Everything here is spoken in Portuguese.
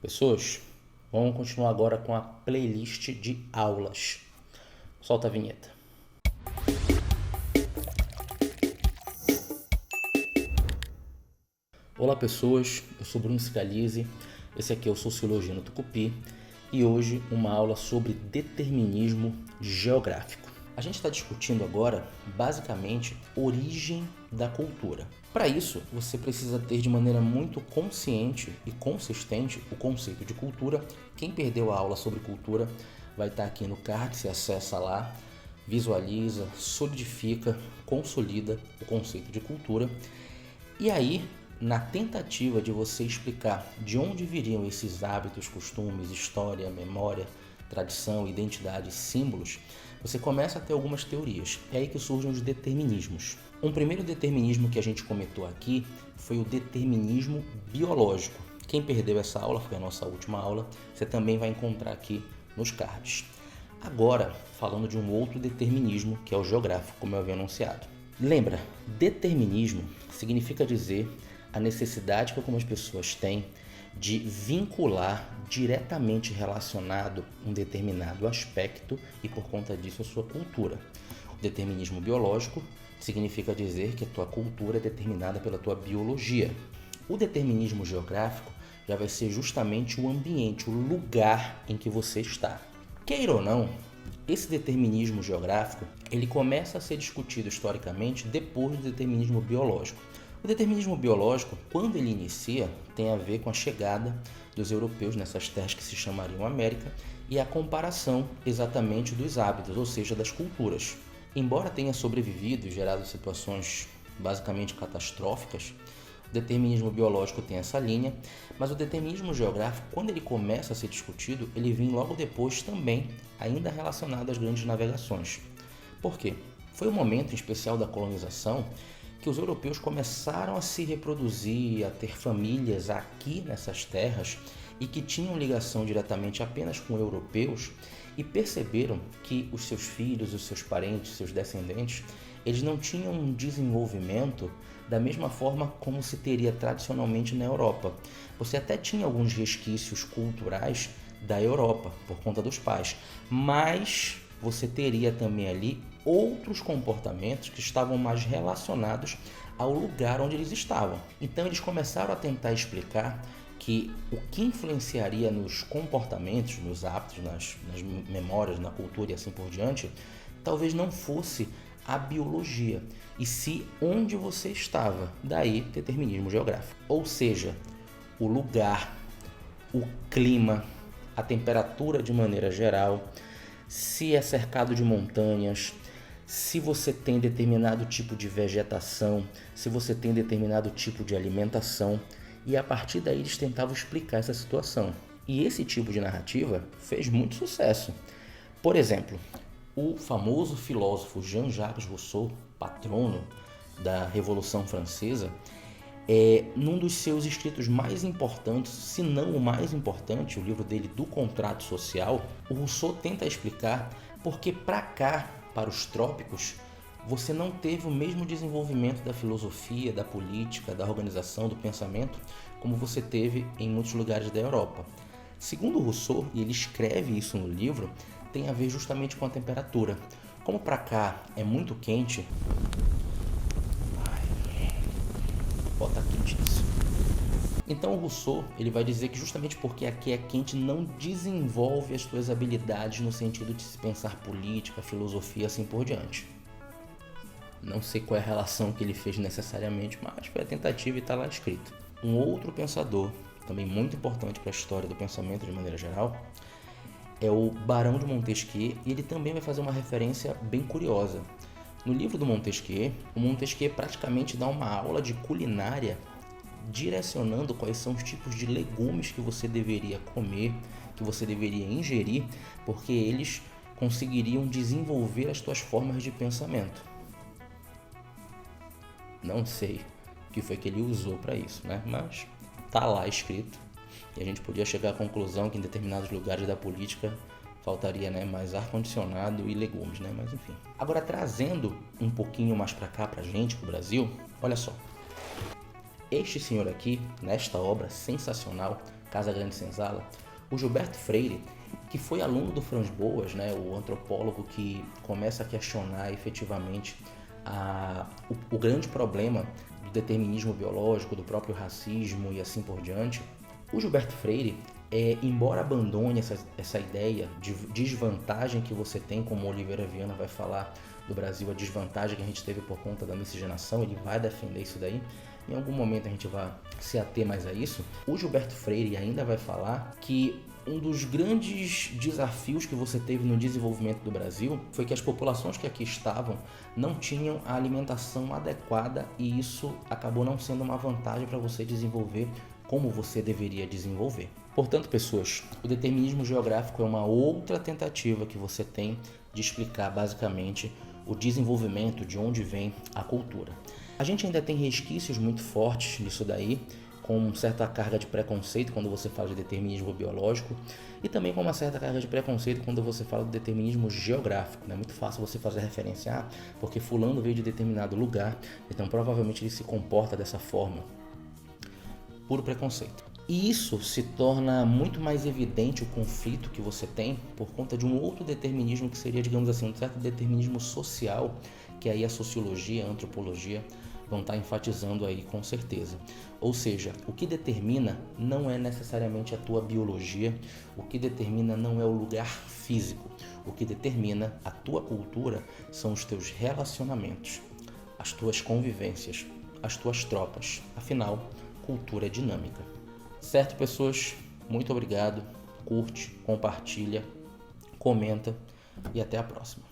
Pessoas, vamos continuar agora com a playlist de aulas. Solta a vinheta. Olá pessoas, eu sou Bruno Scalise, esse aqui é o Sociologia no Tucupi e hoje uma aula sobre determinismo geográfico. A gente está discutindo agora, basicamente, origem da cultura. Para isso, você precisa ter de maneira muito consciente e consistente o conceito de cultura. Quem perdeu a aula sobre cultura vai estar aqui no card, você acessa lá, visualiza, solidifica, consolida o conceito de cultura. E aí, na tentativa de você explicar de onde viriam esses hábitos, costumes, história, memória, tradição, identidade, símbolos, você começa a ter algumas teorias. É aí que surgem os determinismos. Um primeiro determinismo que a gente comentou aqui foi o determinismo biológico. Quem perdeu essa aula, foi a nossa última aula, você também vai encontrar aqui nos cards. Agora, falando de um outro determinismo, que é o geográfico, como eu havia anunciado. Lembra, determinismo significa dizer a necessidade que algumas pessoas têm de vincular diretamente relacionado um determinado aspecto e por conta disso a sua cultura. O determinismo biológico significa dizer que a tua cultura é determinada pela tua biologia. O determinismo geográfico já vai ser justamente o ambiente, o lugar em que você está. Queira ou não, esse determinismo geográfico ele começa a ser discutido historicamente depois do determinismo biológico. O determinismo biológico, quando ele inicia, tem a ver com a chegada dos europeus nessas terras que se chamariam América e a comparação exatamente dos hábitos, ou seja, das culturas. Embora tenha sobrevivido e gerado situações basicamente catastróficas, o determinismo biológico tem essa linha, mas o determinismo geográfico, quando ele começa a ser discutido, ele vem logo depois também, ainda relacionado às grandes navegações. Por quê? Foi um momento em especial da colonização que os europeus começaram a se reproduzir, a ter famílias aqui nessas terras e que tinham ligação diretamente apenas com europeus e perceberam que os seus filhos, os seus parentes, seus descendentes, eles não tinham um desenvolvimento da mesma forma como se teria tradicionalmente na Europa. Você até tinha alguns resquícios culturais da Europa por conta dos pais, mas você teria também ali outros comportamentos que estavam mais relacionados ao lugar onde eles estavam. Então eles começaram a tentar explicar que o que influenciaria nos comportamentos, nos hábitos, nas memórias, na cultura e assim por diante, talvez não fosse a biologia, e sim onde você estava. Daí determinismo geográfico. Ou seja, o lugar, o clima, a temperatura de maneira geral, se é cercado de montanhas, se você tem determinado tipo de vegetação, se você tem determinado tipo de alimentação, e a partir daí eles tentavam explicar essa situação. E esse tipo de narrativa fez muito sucesso. Por exemplo, o famoso filósofo Jean-Jacques Rousseau, patrono da Revolução Francesa, num dos seus escritos mais importantes, se não o mais importante, o livro dele Do Contrato Social, o Rousseau tenta explicar porque para cá, para os trópicos, você não teve o mesmo desenvolvimento da filosofia, da política, da organização, do pensamento, como você teve em muitos lugares da Europa. Segundo Rousseau, e ele escreve isso no livro, tem a ver justamente com a temperatura. Como para cá é muito quente, bota quente isso. Então o Rousseau ele vai dizer que justamente porque aqui é quente não desenvolve as suas habilidades no sentido de se pensar política, filosofia, assim por diante. Não sei qual é a relação que ele fez necessariamente, mas foi a tentativa e está lá escrito. Um outro pensador, também muito importante para a história do pensamento de maneira geral, é o Barão de Montesquieu, e ele também vai fazer uma referência bem curiosa. No livro do Montesquieu, o Montesquieu praticamente dá uma aula de culinária direcionando quais são os tipos de legumes que você deveria comer, que você deveria ingerir, porque eles conseguiriam desenvolver as suas formas de pensamento. Não sei o que foi que ele usou para isso, né? Mas tá lá escrito. E a gente podia chegar à conclusão que em determinados lugares da política faltaria, né, mais ar-condicionado e legumes, né? Mas enfim. Agora, trazendo um pouquinho mais para cá, pra gente, pro Brasil, olha só. Este senhor aqui, nesta obra sensacional, Casa Grande Senzala, o Gilberto Freire, que foi aluno do Franz Boas, né, o antropólogo que começa a questionar efetivamente o grande problema do determinismo biológico, do próprio racismo e assim por diante. O Gilberto Freire, embora abandone essa ideia de desvantagem que você tem, como Oliveira Viana vai falar do Brasil, a desvantagem que a gente teve por conta da miscigenação, ele vai defender isso daí. Em algum momento a gente vai se ater mais a isso. O Gilberto Freire ainda vai falar que um dos grandes desafios que você teve no desenvolvimento do Brasil foi que as populações que aqui estavam não tinham a alimentação adequada e isso acabou não sendo uma vantagem para você desenvolver como você deveria desenvolver. Portanto, pessoas, o determinismo geográfico é uma outra tentativa que você tem de explicar basicamente o desenvolvimento, de onde vem a cultura. A gente ainda tem resquícios muito fortes nisso daí, com certa carga de preconceito quando você fala de determinismo biológico e também com uma certa carga de preconceito quando você fala do determinismo geográfico. É muito fácil você fazer referência porque fulano veio de determinado lugar, então provavelmente ele se comporta dessa forma. Puro preconceito. E isso se torna muito mais evidente o conflito que você tem por conta de um outro determinismo que seria, digamos assim, um certo determinismo social, que aí a sociologia, a antropologia vão estar enfatizando aí com certeza. Ou seja, o que determina não é necessariamente a tua biologia, o que determina não é o lugar físico, o que determina a tua cultura são os teus relacionamentos, as tuas convivências, as tuas tropas. Afinal, cultura é dinâmica. Certo, pessoas? Muito obrigado. Curte, compartilha, comenta e até a próxima.